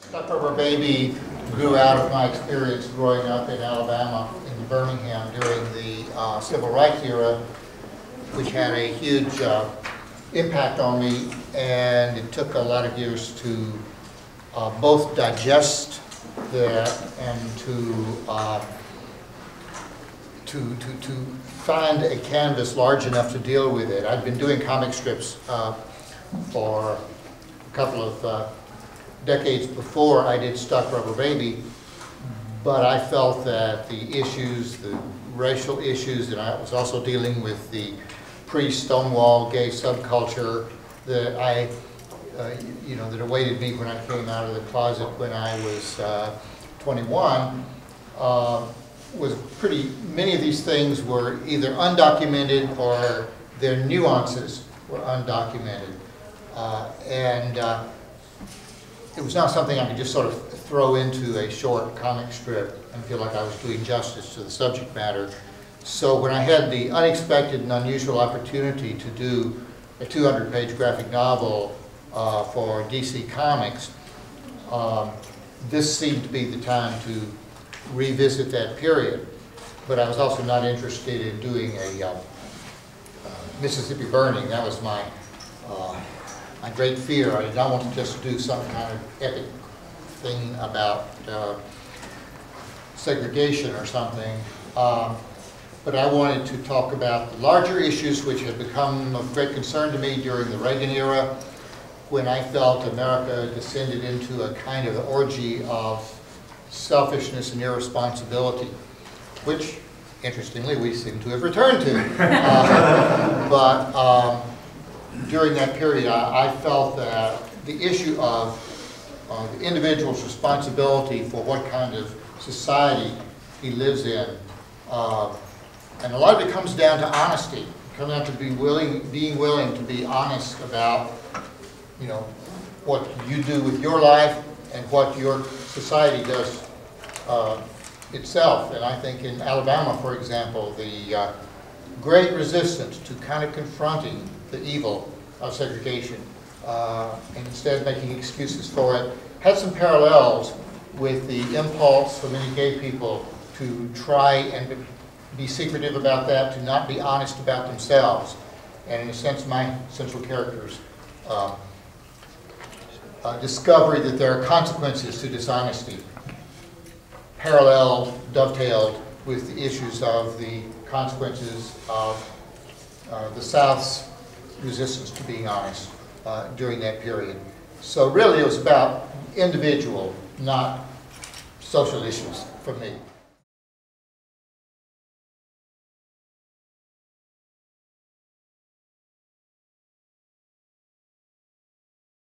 Stuck Rubber Baby grew out of my experience growing up in Alabama, in Birmingham, during the Civil Rights era, which had a huge impact on me, and it took a lot of years to both digest that and to find a canvas large enough to deal with it. I'd been doing comic strips for a couple of decades before I did Stuck Rubber Baby, but I felt that the issues, the racial issues, and I was also dealing with the pre-Stonewall gay subculture that that awaited me when I came out of the closet when I was 21, was many of these things were either undocumented or their nuances were undocumented. It was not something I could just sort of throw into a short comic strip and feel like I was doing justice to the subject matter. So when I had the unexpected and unusual opportunity to do a 200-page graphic novel for DC Comics, this seemed to be the time to revisit that period. But I was also not interested in doing a Mississippi Burning. That was my great fear. I did not want to just do some kind of epic thing about segregation or something. But I wanted to talk about the larger issues which had become of great concern to me during the Reagan era, when I felt America descended into a kind of orgy of selfishness and irresponsibility, which, interestingly, we seem to have returned to. But during that period, I felt that the issue of the individual's responsibility for what kind of society he lives in, and a lot of it comes down to honesty. It comes down to being willing to be honest about, what you do with your life and what your society does itself. And I think in Alabama, for example, the great resistance to kind of confronting the evil of segregation and instead making excuses for it had some parallels with the impulse for many gay people to try and be secretive about that, to not be honest about themselves. And in a sense, my central characters discovery that there are consequences to dishonesty, paralleled, dovetailed with the issues of the consequences of the South's resistance to being honest during that period. So really it was about individual, not social issues for me.